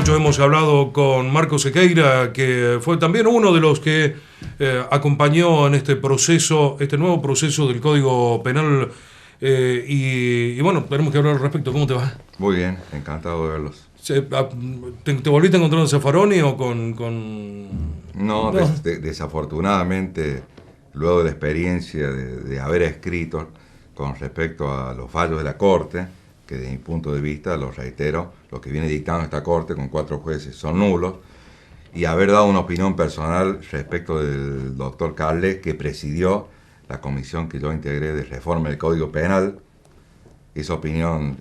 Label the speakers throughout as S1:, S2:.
S1: Hemos hablado con Marcos Sequeira, que fue también uno de los que acompañó en este proceso, este nuevo proceso del Código Penal. Y bueno, tenemos que hablar al respecto. ¿Cómo te va?
S2: Muy bien, encantado de verlos.
S1: ¿Te volviste a encontrar en Zaffaroni o con...?
S2: No, desafortunadamente, luego de la experiencia de haber escrito con respecto a los fallos de la Corte, que desde mi punto de vista, lo reitero, lo que viene dictando esta Corte con 4 jueces son nulos, y haber dado una opinión personal respecto del doctor Carles, que presidió la comisión que yo integré de reforma del Código Penal. Esa opinión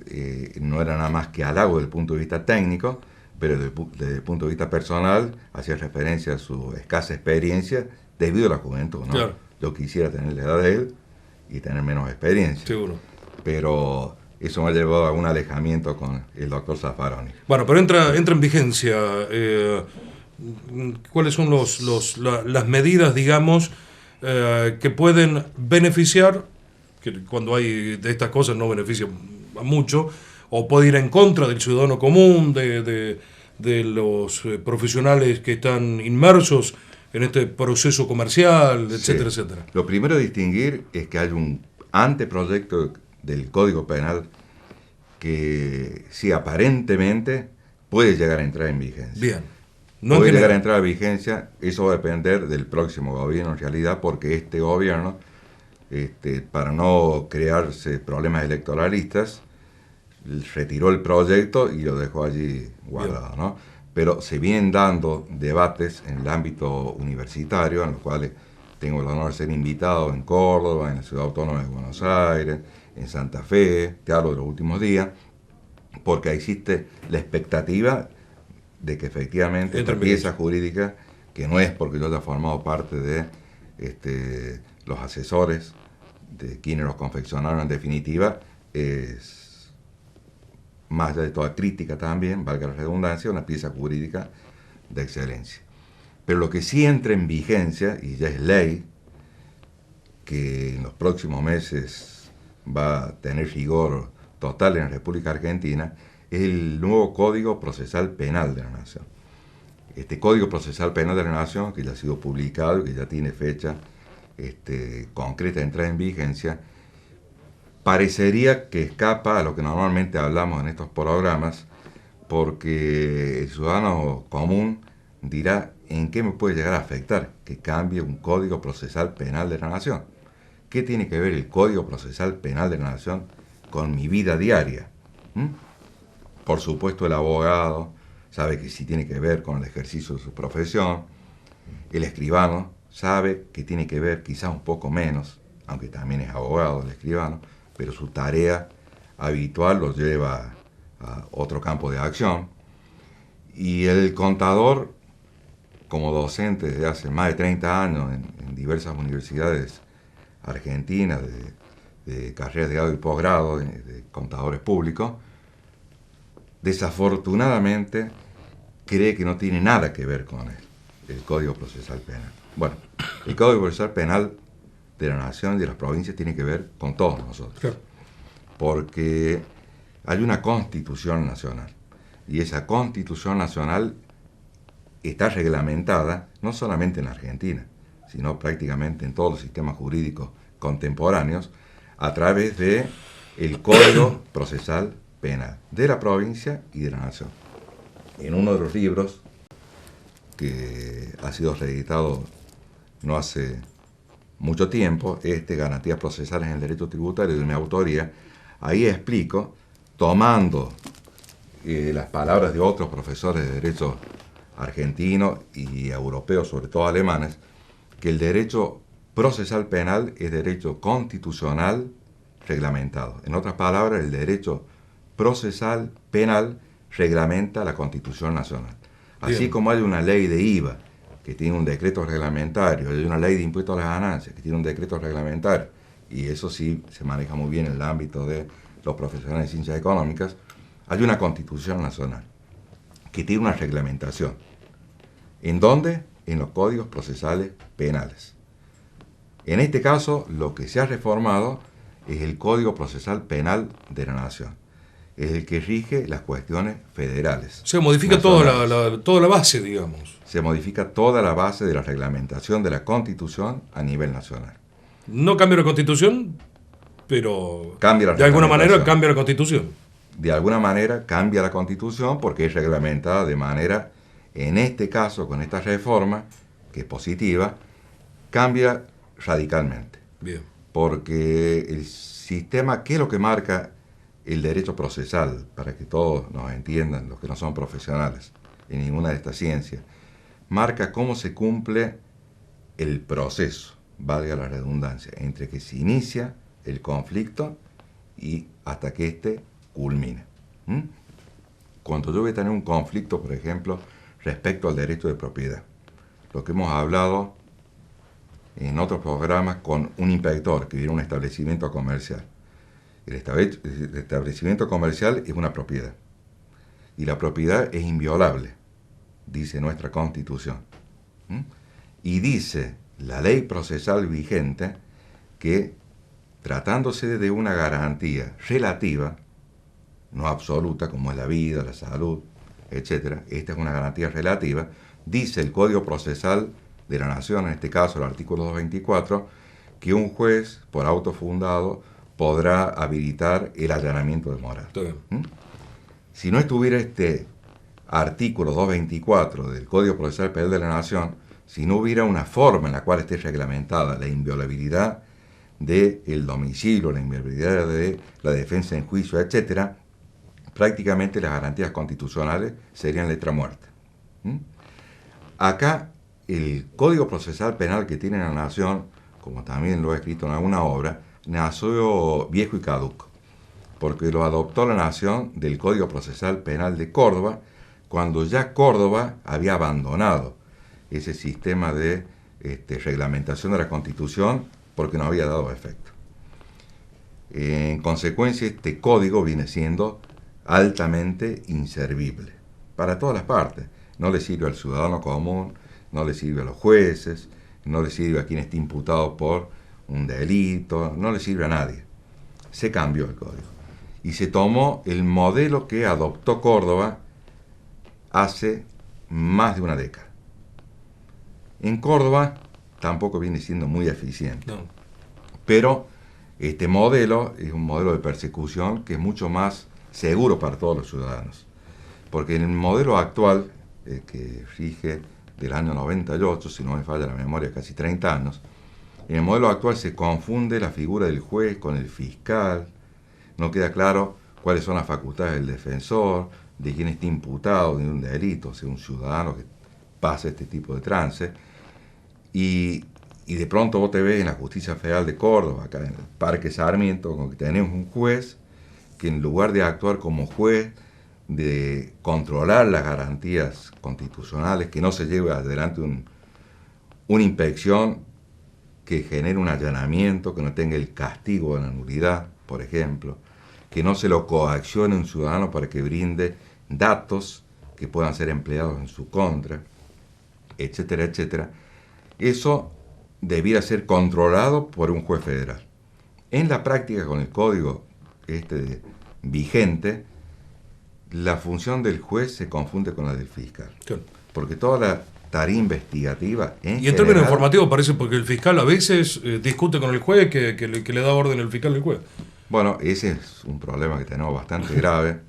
S2: no era nada más que halago desde el punto de vista técnico, pero desde el punto de vista personal hacía referencia a su escasa experiencia debido a la juventud, ¿no?
S1: Claro.
S2: Yo quisiera tener la edad de él y tener menos experiencia.
S1: Seguro.
S2: Pero eso me ha llevado a un alejamiento con el doctor Zaffaroni.
S1: Bueno, pero entra en vigencia. ¿Cuáles son las medidas, digamos, que pueden beneficiar, que cuando hay de estas cosas no beneficia a mucho, o puede ir en contra del ciudadano común, de los profesionales que están inmersos en este proceso comercial, etcétera,
S2: Sí.
S1: etcétera?
S2: Lo primero a distinguir es que hay un anteproyecto del Código Penal que sí aparentemente puede llegar a entrar en vigencia.
S1: Bien.
S2: Puede llegar a entrar en vigencia, eso va a depender del próximo gobierno en realidad, porque este gobierno, para no crearse problemas electoralistas, retiró el proyecto y lo dejó allí guardado, ¿no? Pero se vienen dando debates en el ámbito universitario, en los cuales tengo el honor de ser invitado en Córdoba, en la Ciudad Autónoma de Buenos Aires, en Santa Fe, te hablo de los últimos días, porque existe la expectativa de que efectivamente esta pieza jurídica, que no es porque yo haya formado parte de los asesores de quienes los confeccionaron en definitiva, es, más allá de toda crítica también, valga la redundancia, una pieza jurídica de excelencia. Pero lo que sí entra en vigencia, y ya es ley, que en los próximos meses va a tener rigor total en la República Argentina, es el nuevo Código Procesal Penal de la Nación. Este Código Procesal Penal de la Nación, que ya ha sido publicado y que ya tiene fecha concreta de entrada en vigencia, parecería que escapa a lo que normalmente hablamos en estos programas, porque el ciudadano común dirá: ¿en qué me puede llegar a afectar que cambie un Código Procesal Penal de la Nación? ¿Qué tiene que ver el Código Procesal Penal de la Nación con mi vida diaria? Por supuesto, el abogado sabe que sí tiene que ver con el ejercicio de su profesión. El escribano sabe que tiene que ver quizás un poco menos, aunque también es abogado el escribano, pero su tarea habitual lo lleva a otro campo de acción. Y el contador, como docente desde hace más de 30 años en diversas universidades argentinas, de carreras de grado y posgrado, de contadores públicos, desafortunadamente cree que no tiene nada que ver con el Código Procesal Penal. Bueno, el Código Procesal Penal de la Nación y de las provincias tiene que ver con todos nosotros. Claro. Porque hay una Constitución Nacional, y esa Constitución Nacional está reglamentada no solamente en Argentina, sino prácticamente en todos los sistemas jurídicos contemporáneos, a través de el Código Procesal Penal de la provincia y de la nación. En uno de los libros que ha sido reeditado no hace mucho tiempo, Garantías Procesales en el Derecho Tributario, de mi autoría, ahí explico, tomando las palabras de otros profesores de derecho argentinos y europeos, sobre todo alemanes, que el derecho procesal penal es derecho constitucional reglamentado. En otras palabras, el derecho procesal penal reglamenta la Constitución Nacional. Así Bien. Como hay una ley de IVA que tiene un decreto reglamentario, hay una ley de impuestos a las ganancias que tiene un decreto reglamentario, y eso sí se maneja muy bien en el ámbito de los profesionales de ciencias económicas, hay una Constitución Nacional. que tiene una reglamentación. ¿En dónde? En los códigos procesales penales. En este caso, lo que se ha reformado es el Código Procesal Penal de la Nación. Es el que rige las cuestiones federales.
S1: Se modifica toda la base, digamos.
S2: Se modifica toda la base de la reglamentación de la Constitución a nivel nacional.
S1: No cambia la Constitución, pero
S2: cambia la
S1: de alguna manera cambia la Constitución.
S2: De alguna manera cambia la Constitución porque es reglamentada de manera, en este caso, con esta reforma, que es positiva, cambia radicalmente.
S1: Bien.
S2: Porque el sistema, ¿qué es lo que marca el derecho procesal? Para que todos nos entiendan, los que no son profesionales en ninguna de estas ciencias, marca cómo se cumple el proceso, valga la redundancia, entre que se inicia el conflicto y hasta que éste culmine. Cuando yo voy a tener un conflicto, por ejemplo, respecto al derecho de propiedad, lo que hemos hablado en otros programas con un inspector que viene a un establecimiento comercial. El establecimiento comercial es una propiedad y la propiedad es inviolable, dice nuestra Constitución. Y dice la ley procesal vigente que, tratándose de una garantía relativa, no absoluta, como es la vida, la salud, etc., esta es una garantía relativa, dice el Código Procesal de la Nación, en este caso el artículo 224, que un juez, por auto fundado, podrá habilitar el allanamiento de morada. Si no estuviera este artículo 224 del Código Procesal Penal de la Nación, si no hubiera una forma en la cual esté reglamentada la inviolabilidad del domicilio, la inviolabilidad de la defensa en juicio, etc., prácticamente las garantías constitucionales serían letra muerta. Acá, el Código Procesal Penal que tiene la Nación, como también lo he escrito en alguna obra, nació viejo y caduco, porque lo adoptó la Nación del Código Procesal Penal de Córdoba, cuando ya Córdoba había abandonado ese sistema de reglamentación de la Constitución porque no había dado efecto. En consecuencia, este código viene siendo altamente inservible para todas las partes. No le sirve al ciudadano común, no le sirve a los jueces, no le sirve a quien esté imputado por un delito, no le sirve a nadie. Se cambió el código y se tomó el modelo que adoptó Córdoba hace más de una década. En Córdoba tampoco viene siendo muy eficiente, no. Pero este modelo es un modelo de persecución que es mucho más seguro para todos los ciudadanos, porque en el modelo actual, que rige del año 98, si no me falla la memoria, casi 30 años, en el modelo actual se confunde la figura del juez con el fiscal, no queda claro cuáles son las facultades del defensor, de quién está imputado de un delito, o sea, un ciudadano que pasa este tipo de trance, y de pronto vos te ves en la Justicia Federal de Córdoba, acá en el Parque Sarmiento, con que tenemos un juez que en lugar de actuar como juez, de controlar las garantías constitucionales, que no se lleve adelante una inspección que genere un allanamiento, que no tenga el castigo de la nulidad, por ejemplo, que no se lo coaccione a un ciudadano para que brinde datos que puedan ser empleados en su contra, etcétera, etcétera. Eso debiera ser controlado por un juez federal. En la práctica, con el código vigente, la función del juez se confunde con la del fiscal. Claro. Porque toda la tarea investigativa
S1: y en términos informativos parece porque el fiscal a veces discute con el juez que le da orden el fiscal al juez.
S2: Bueno, ese es un problema que tenemos bastante grave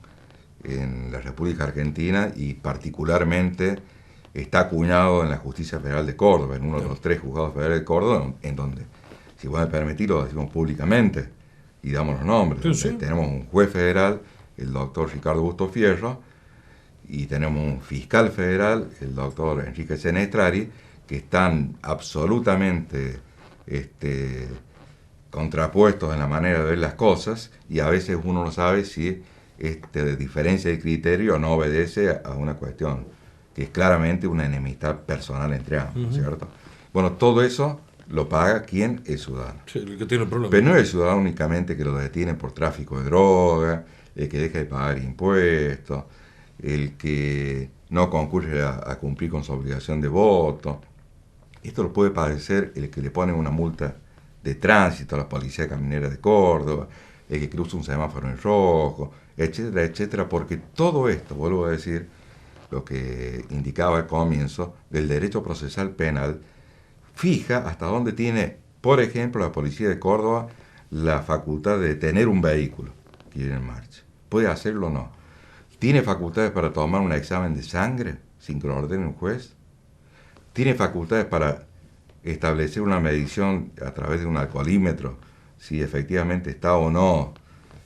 S2: en la República Argentina y particularmente está acuñado en la Justicia Federal de Córdoba, en uno de los 3 juzgados federales de Córdoba, en donde, si vos me permitís, lo decimos públicamente y damos los nombres. Sí. Tenemos un juez federal, el doctor Ricardo Busto Fierro, y tenemos un fiscal federal, el doctor Enrique Senestrari, que están absolutamente contrapuestos en la manera de ver las cosas, y a veces uno no sabe si diferencia de criterio no obedece a una cuestión que es claramente una enemistad personal entre ambos, ¿cierto? Bueno, todo eso lo paga ¿quién? El ciudadano.
S1: Sí, el que tiene el problema.
S2: Pero no es el ciudadano únicamente que lo detienen por tráfico de droga, el que deja de pagar impuestos, el que no concurre a cumplir con su obligación de voto. Esto lo puede padecer el que le pone una multa de tránsito a la Policía Caminera de Córdoba, el que cruza un semáforo en rojo, etcétera, etcétera, porque todo esto, vuelvo a decir, lo que indicaba al comienzo, del derecho procesal penal, fija hasta dónde tiene, por ejemplo, la Policía de Córdoba la facultad de detener un vehículo que viene en marcha. ¿Puede hacerlo o no? ¿Tiene facultades para tomar un examen de sangre sin que lo ordene un juez? ¿Tiene facultades para establecer una medición a través de un alcoholímetro si efectivamente está o no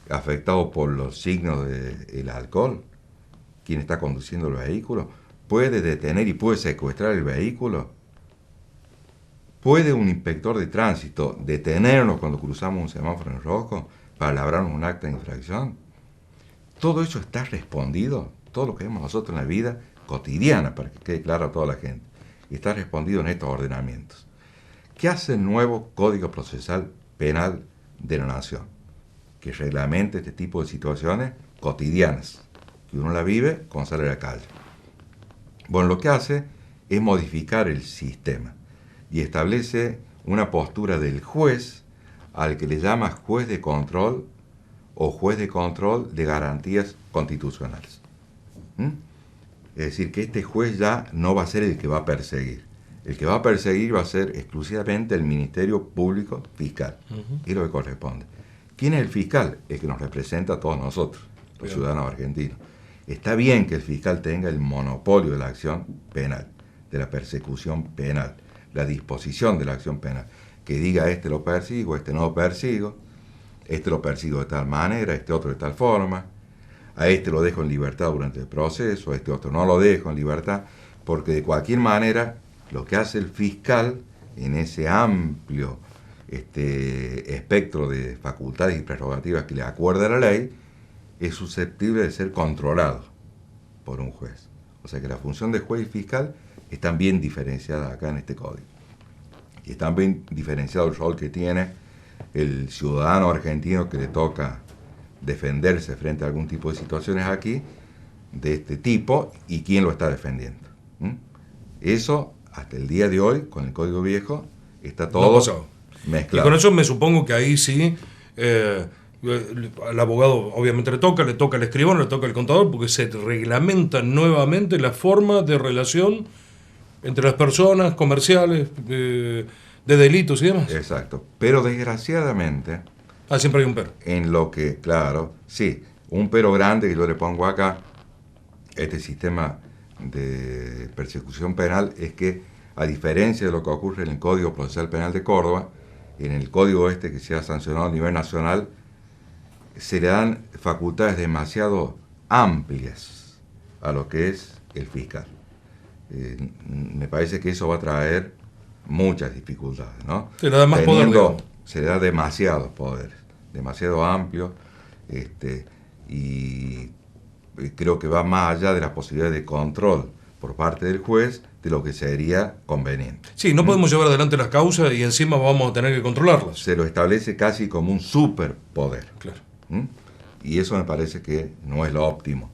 S2: afectado por los signos del alcohol? ¿Quién está conduciendo el vehículo? ¿Puede detener y puede secuestrar el vehículo? ¿Puede un inspector de tránsito detenernos cuando cruzamos un semáforo en rojo para labrarnos un acta de infracción? Todo eso está respondido, todo lo que vemos nosotros en la vida cotidiana, para que quede claro a toda la gente, está respondido en estos ordenamientos. ¿Qué hace el nuevo Código Procesal Penal de la Nación? Que reglamente este tipo de situaciones cotidianas, que uno la vive cuando sale a la calle. Bueno, lo que hace es modificar el sistema y establece una postura del juez al que le llama juez de control o juez de control de garantías constitucionales. Es decir, que este juez ya no va a ser el que va a perseguir. El que va a perseguir va a ser exclusivamente el Ministerio Público Fiscal. Es lo que corresponde. ¿Quién es el fiscal? El que nos representa a todos nosotros, los ciudadanos argentinos. Está bien que el fiscal tenga el monopolio de la acción penal, de la persecución penal, la disposición de la acción penal. Que diga, este lo persigo, este no lo persigo, este lo persigo de tal manera, este otro de tal forma, a este lo dejo en libertad durante el proceso, a este otro no lo dejo en libertad, porque de cualquier manera lo que hace el fiscal en ese amplio espectro de facultades y prerrogativas que le acuerda la ley, es susceptible de ser controlado por un juez. O sea que la función de juez y fiscal están bien diferenciadas acá en este código. Y están bien diferenciado el rol que tiene el ciudadano argentino que le toca defenderse frente a algún tipo de situaciones aquí, de este tipo, y quién lo está defendiendo. Eso, hasta el día de hoy, con el Código Viejo, está todo mezclado.
S1: Y con eso me supongo que ahí sí, al abogado obviamente le toca al escribano, le toca al contador, porque se reglamenta nuevamente la forma de relación entre las personas, comerciales, de delitos y demás.
S2: Exacto. Pero desgraciadamente...
S1: siempre hay un pero.
S2: En lo que, claro, sí, un pero grande que yo le pongo acá, este sistema de persecución penal, es que, a diferencia de lo que ocurre en el Código Procesal Penal de Córdoba, en el código que se ha sancionado a nivel nacional, se le dan facultades demasiado amplias a lo que es el fiscal. Me parece que eso va a traer muchas dificultades, ¿no?
S1: Se le da más poder.
S2: Se le da demasiados poderes, demasiado amplios, y creo que va más allá de la posibilidad de control por parte del juez de lo que sería conveniente.
S1: Sí, no podemos llevar adelante las causas y encima vamos a tener que controlarlas.
S2: Se lo establece casi como un superpoder.
S1: Claro.
S2: Y eso me parece que no es lo óptimo.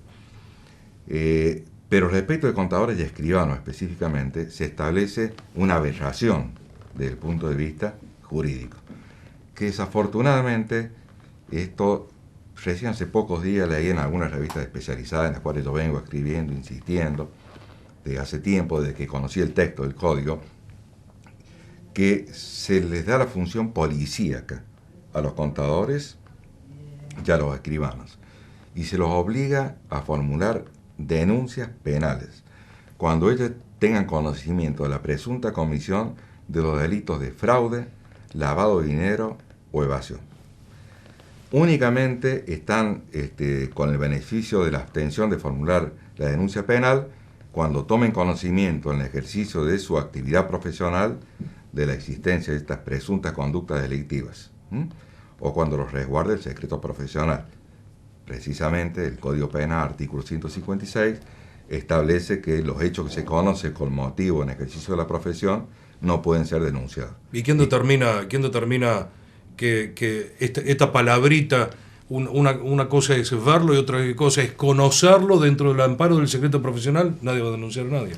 S2: Pero respecto de contadores y escribanos específicamente, se establece una aberración desde el punto de vista jurídico. Que desafortunadamente, esto recién hace pocos días leí en algunas revistas especializadas en las cuales yo vengo escribiendo, insistiendo, desde hace tiempo, desde que conocí el texto del código, que se les da la función policíaca a los contadores y a los escribanos, y se los obliga a formular denuncias penales cuando ellos tengan conocimiento de la presunta comisión de los delitos de fraude, lavado de dinero o evasión. Únicamente están con el beneficio de la abstención de formular la denuncia penal cuando tomen conocimiento en el ejercicio de su actividad profesional de la existencia de estas presuntas conductas delictivas, o cuando los resguarde el secreto profesional. Precisamente el Código Penal, artículo 156, establece que los hechos que se conocen con motivo en ejercicio de la profesión no pueden ser denunciados.
S1: ¿Y quién determina que esta palabrita una cosa es verlo y otra cosa es conocerlo dentro del amparo del secreto profesional, nadie va a denunciar a nadie.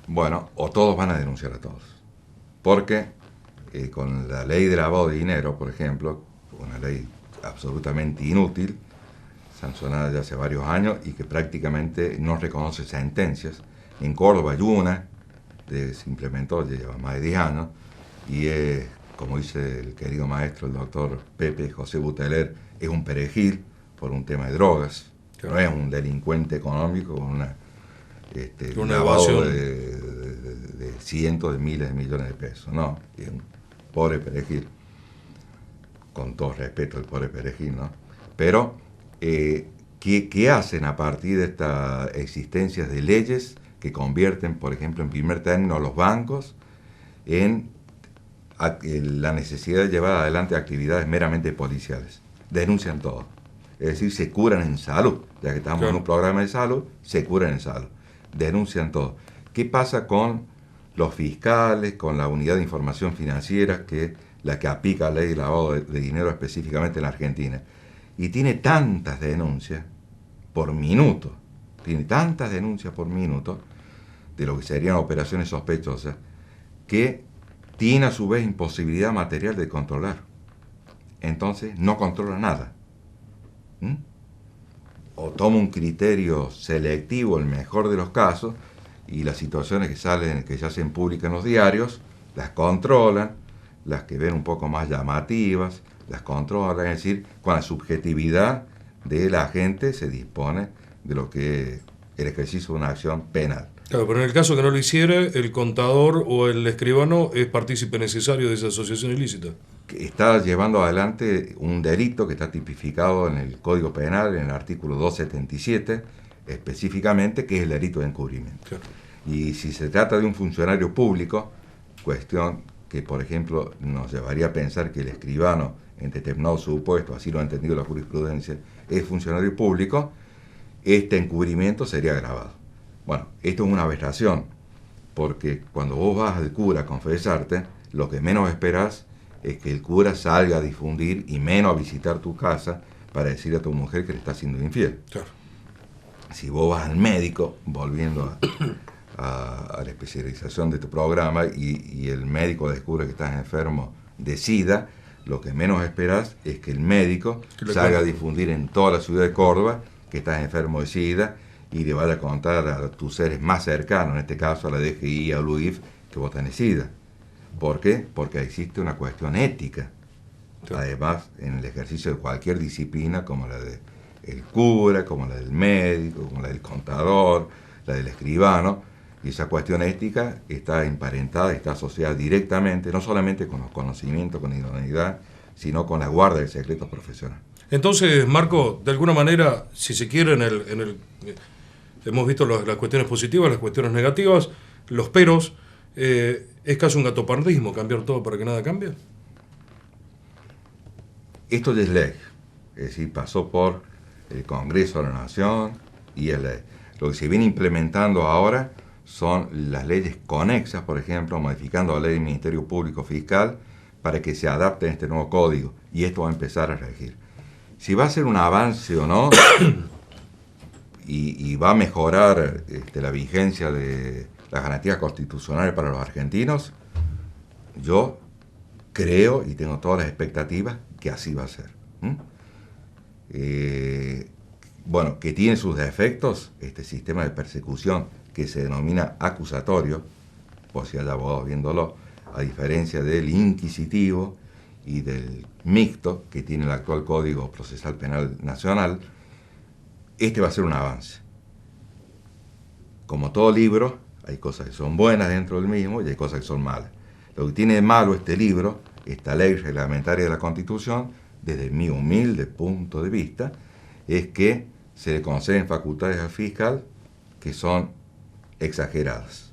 S2: Bueno, o todos van a denunciar a todos. Porque con la ley de lavado de dinero, por ejemplo, una ley absolutamente inútil, sancionada ya hace varios años y que prácticamente no reconoce sentencias. En Córdoba hay una, se implementó, ya lleva más de 10 años, y es, como dice el querido maestro, el doctor Pepe José Buteler, es un perejil por un tema de drogas. Claro. No es un delincuente económico con una lavado de cientos de miles de millones de pesos. No, es un pobre perejil, con todo respeto al pobre perejil, ¿no? Pero, ¿qué hacen a partir de estas existencias de leyes que convierten, por ejemplo, en primer término a los bancos en la necesidad de llevar adelante actividades meramente policiales? Denuncian todo. Es decir, se curan en salud. Ya que estamos en un programa de salud, se curan en salud. Denuncian todo. ¿Qué pasa con los fiscales, con la unidad de información financiera, que es la que aplica la ley de lavado de dinero específicamente en la Argentina? Y tiene tantas denuncias por minuto, de lo que serían operaciones sospechosas, que tiene a su vez imposibilidad material de controlar. Entonces no controla nada. O toma un criterio selectivo, el mejor de los casos, y las situaciones que se hacen públicas en los diarios, las controlan, las que ven un poco más llamativas, las controlan, es decir, con la subjetividad de la gente se dispone de lo que es el ejercicio de una acción penal.
S1: Claro, pero en el caso que no lo hiciera, el contador o el escribano es partícipe necesario de esa asociación ilícita.
S2: Que está llevando adelante un delito que está tipificado en el Código Penal, en el artículo 277, específicamente, que es el delito de encubrimiento. Claro. Y si se trata de un funcionario público, cuestión que, por ejemplo, nos llevaría a pensar que el escribano, en determinado supuesto, así lo ha entendido la jurisprudencia, es funcionario público, este encubrimiento sería agravado. Bueno, esto es una aberración, porque cuando vos vas al cura a confesarte, lo que menos esperás es que el cura salga a difundir y menos a visitar tu casa para decirle a tu mujer que le está siendo infiel. Claro. Si vos vas al médico, volviendo a la especialización de tu programa, y el médico descubre que estás enfermo de SIDA, lo que menos esperás es que el médico salga a difundir en toda la ciudad de Córdoba que estás enfermo de SIDA y le vaya a contar a tus seres más cercanos, en este caso a la DGI, a UIF, que vos tenés SIDA. ¿Por qué? Porque existe una cuestión ética. Sí. Además, en el ejercicio de cualquier disciplina, como la del cura, como la del médico, como la del contador, la del escribano, y esa cuestión ética está emparentada, está asociada directamente, no solamente con los conocimientos, con la idoneidad, sino con la guarda del secreto profesional.
S1: Entonces, Marco, de alguna manera, si se quiere, hemos visto las cuestiones positivas, las cuestiones negativas, los peros, ¿es casi un gatopardismo cambiar todo para que nada cambie?
S2: Esto ya es ley, es decir, pasó por el Congreso de la Nación y es ley. Lo que se viene implementando ahora son las leyes conexas, por ejemplo, modificando la ley del Ministerio Público Fiscal para que se adapte a este nuevo código, y esto va a empezar a regir. Si va a ser un avance o no, y va a mejorar la vigencia de las garantías constitucionales para los argentinos, yo creo y tengo todas las expectativas que así va a ser. Bueno, que tiene sus defectos este sistema de persecución que se denomina acusatorio, por si hay abogados viéndolo, a diferencia del inquisitivo y del mixto que tiene el actual Código Procesal Penal Nacional. Este va a ser un avance. Como todo libro, hay cosas que son buenas dentro del mismo y hay cosas que son malas. Lo que tiene de malo este libro, esta ley reglamentaria de la Constitución, desde mi humilde punto de vista, es que se le conceden facultades al fiscal que son exageradas,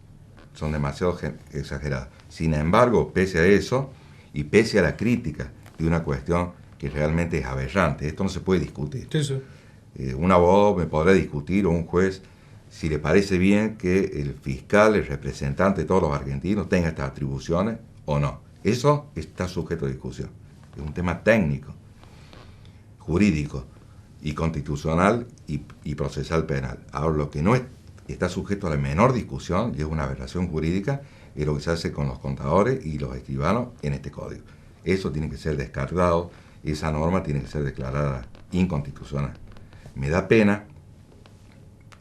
S2: son demasiado exageradas. Sin embargo, pese a eso, y pese a la crítica de una cuestión que realmente es aberrante, esto no se puede discutir. Sí, sí. Un abogado me podrá discutir, o un juez, si le parece bien que el fiscal, el representante de todos los argentinos, tenga estas atribuciones o no. Eso está sujeto a discusión. Es un tema técnico. jurídico y constitucional y procesal penal. Ahora, lo que no está sujeto a la menor discusión, y es una aberración jurídica, es lo que se hace con los contadores y los escribanos en este código. Eso tiene que ser descartado, esa norma tiene que ser declarada inconstitucional. Me da pena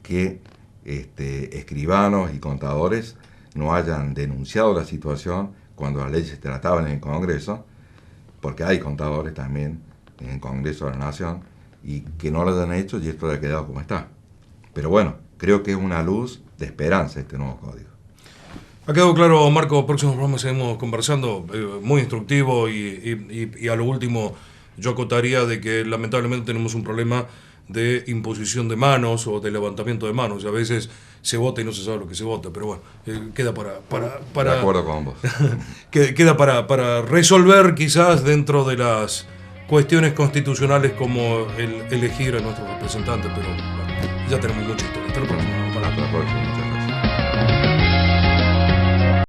S2: que escribanos y contadores no hayan denunciado la situación cuando la ley se trataba en el Congreso, porque hay contadores también en el Congreso de la Nación, y que no lo hayan hecho y esto le ha quedado como está. Pero bueno, creo que es una luz de esperanza este nuevo código.
S1: Ha quedado claro, Marco. Próximos programas seguimos conversando, muy instructivo, y a lo último yo acotaría de que lamentablemente tenemos un problema de imposición de manos o de levantamiento de manos. A veces se vota y no se sabe lo que se vota, pero bueno, queda para
S2: de acuerdo con vos.
S1: queda para resolver quizás dentro de las cuestiones constitucionales, como el elegir a nuestros representantes, pero bueno, ya tenemos mucha historia. Hasta la próxima.
S2: Hasta la próxima.